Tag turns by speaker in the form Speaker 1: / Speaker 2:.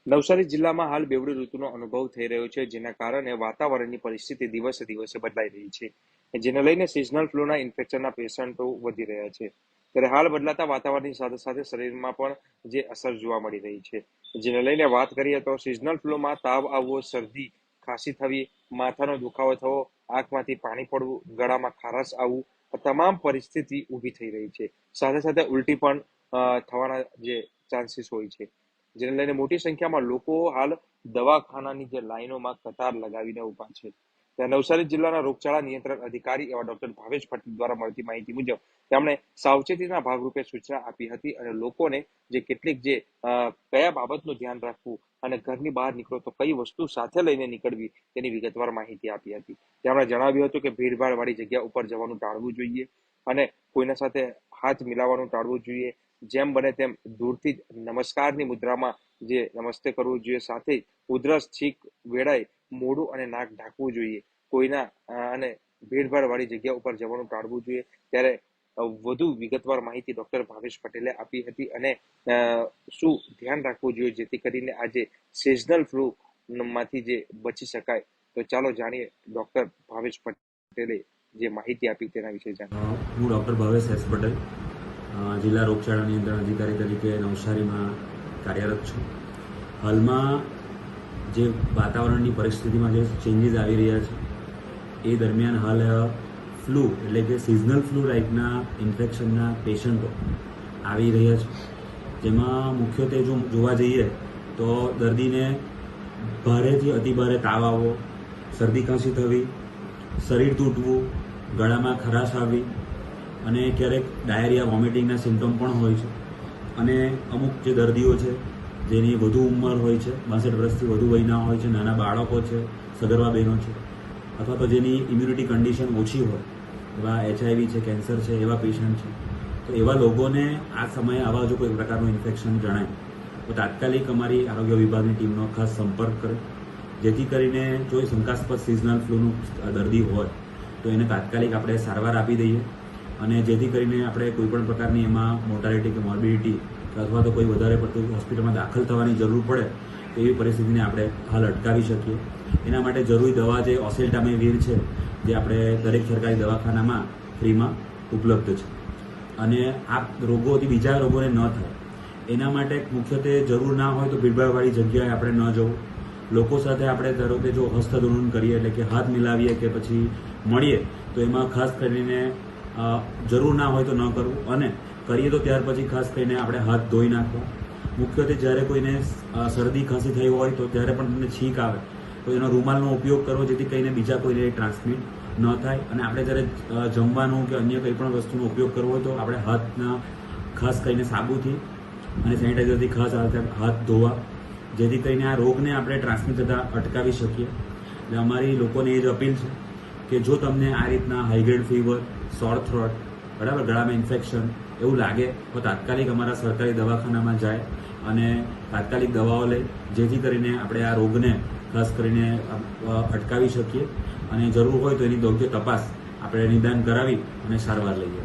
Speaker 1: નવસારી જિલ્લામાં હાલ બેવડી ઋતુનો અનુભવ થઈ રહ્યો છે, જેના કારણે વાતાવરણની પરિસ્થિતિ દિવસે દિવસે બદલાઈ રહી છે, જેને લઈને સિઝનલ ફ્લૂના ઇન્ફેક્શનના પેશન્ટો વધી રહ્યા છે. ત્યારે હાલ બદલાતા વાતાવરણની સાથે સાથે શરીરમાં પણ જે અસર જોવા મળી રહી છે, જેને લઈને વાત કરીએ તો સિઝનલ ફ્લૂમાં તાવ આવવો, શરદી, ખાંસી થવી, માથાનો દુખાવો થવો, આંખમાંથી પાણી પડવું, ગળામાં ખારાશ આવવું, આ તમામ પરિસ્થિતિ ઊભી થઈ રહી છે. સાથે સાથે ઉલટી પણ થવાના જે ચાન્સીસ હોય છે, જેને લઈને મોટી સંખ્યામાં લોકો હાલ દવાખાનાની જે લાઈનોમાં કતાર લગાવીને ઉભા છે. ત્યાં નવસારી જિલ્લાના રોગચાળા નિયંત્રણ અધિકારી એવા ડોક્ટર ભાવેશ પટેલ દ્વારા મળતી માહિતી મુજબ તેમણે સાવચેતીના ભાગરૂપે સૂચના આપી હતી અને લોકોને જે કેટલીક જે કયા બાબતનું ધ્યાન રાખવું અને ઘરની બહાર નીકળો તો કઈ વસ્તુ સાથે લઈને નીકળવી તેની વિગતવાર માહિતી આપી હતી. તેમણે જણાવ્યું હતું કે ભીડભાડ વાળી જગ્યા ઉપર જવાનું ટાળવું જોઈએ અને કોઈના સાથે હાથ મિલાવવાનું ટાળવું જોઈએ. જેમ બને તેમ દૂરથી નમસ્કારની મુદ્રામાં જે નમસ્તે કરવું જોઈએ. સાથે ઉધરસ, છીંક વેળાય મોઢું અને નાક ઢાંકવું જોઈએ. કોઈના અને ભીડભાડ વાળી જગ્યા ઉપર જવાનું ટાળવું જોઈએ. ત્યારે વધુ વિગતવાર માહિતી ડોક્ટર ભાવેશ પટેલે આપી હતી અને શું ધ્યાન રાખવું જોઈએ જેથી કરીને આજે સિઝનલ ફ્લૂ માંથી જે બચી શકાય. તો ચાલો જાણીએ ડોક્ટર ભાવેશ પટેલે જે માહિતી આપી તેના વિશે જાણીએ.
Speaker 2: હું ડૉક્ટર ભાવેશ એસ પટેલ, જિલ્લા રોગચાળા નિયંત્રણ અધિકારી તરીકે નવસારીમાં કાર્યરત છું. હાલમાં જે વાતાવરણની પરિસ્થિતિમાં જે ચેન્જીસ આવી રહ્યા છે એ દરમિયાન હાલ ફ્લૂ એટલે કે સિઝનલ ફ્લૂ ટાઈપના ઇન્ફેક્શનના પેશન્ટો આવી રહ્યા છે, જેમાં મુખ્યત્વે જો જોવા જઈએ તો દર્દીને ભારેથી અતિભારે તાવ આવવો, શરદી ખાંસી થવી, શરીર તૂટવું, ગળામાં ખરાશ આવવી અને ક્યારેક ડાયરિયા, વોમિટિંગના સિમ્ટમ પણ હોય છે. અને અમુક જે દર્દીઓ છે જેની વધુ ઉંમર હોય છે, 62 વર્ષથી વધુ વયના હોય છે, નાના બાળકો છે, સગર્ભા બહેનો છે, અથવા તો જેની ઇમ્યુનિટી કન્ડિશન ઓછી હોય એવા HIV છે, કેન્સર છે, એવા પેશન્ટ છે. તો એવા લોકોને આ સમયે આવા જો કોઈ પ્રકારનું ઇન્ફેક્શન જણાય તો તાત્કાલિક અમારી આરોગ્ય વિભાગની ટીમનો ખાસ સંપર્ક કરે, જેથી કરીને જો એ શંકાસ્પદ સિઝનલ ફ્લૂનું દર્દી હોય તો એને તાત્કાલિક આપણે સારવાર આપી દઈએ અને જેથી કરીને આપણે કોઈપણ પ્રકારની એમાં મોર્ટાલિટી કે મોર્બિડિટી અથવા તો કોઈ વધારે પડતું હોસ્પિટલમાં દાખલ થવાની જરૂર પડે એવી પરિસ્થિતિને આપણે હાલ અટકાવી શકીએ. એના માટે જરૂરી દવા જે ઓસેલ્ટામિવિર છે જે આપણે દરેક સરકારી દવાખાનામાં ફ્રીમાં ઉપલબ્ધ છે અને આ રોગોથી બીજા રોગોને ન થાય એના માટે મુખ્યત્વે જરૂર ના હોય તો ભીડભાડવાળી જગ્યાએ આપણે ન જવું. લોકો સાથે આપણે ધારો કે જો હસ્તધૂનન કરીએ એટલે કે હાથ મિલાવીએ કે પછી મળીએ તો એમાં ખાસ કરીને જરૂર ના હોય તો ન કરવું અને કરીએ તો ત્યાર પછી ખાસ કરીને આપણે હાથ ધોઈ નાખવા. મુખ્યત્વે જ્યારે કોઈને શરદી ખાંસી થઈ હોય તો ત્યારે પણ તમને છીંક આવે તો એનો રૂમાલનો ઉપયોગ કરવો જેથી કરીને બીજા કોઈને ટ્રાન્સમિટ ન થાય. અને આપણે જ્યારે જમવાનું કે અન્ય કંઈ પણ વસ્તુનો ઉપયોગ કરવો હોય તો આપણે હાથના ખાસ કરીને સાબુથી અને સેનિટાઈઝરથી ખાસ હાથ ધોવા, જેથી કરીને આ રોગને આપણે ટ્રાન્સમિટ થતાં અટકાવી શકીએ. એટલે અમારી લોકોને એ જ અપીલ છે કે જો તમને આ રીતના હાઈગ્રેડ ફીવર, સોર થ્રોટ, બરાબર, ગળામાં ઇન્ફેક્શન એવું લાગે તો તાત્કાલિક અમારા સરકારી દવાખાનામાં જાય અને તાત્કાલિક દવાઓ લે, જેથી કરીને આપણે આ રોગને ખાસ કરીને અટકાવી શકીએ અને જરૂર હોય તો એની યોગ્ય તપાસ આપણે નિદાન કરાવી અને સારવાર લઈએ.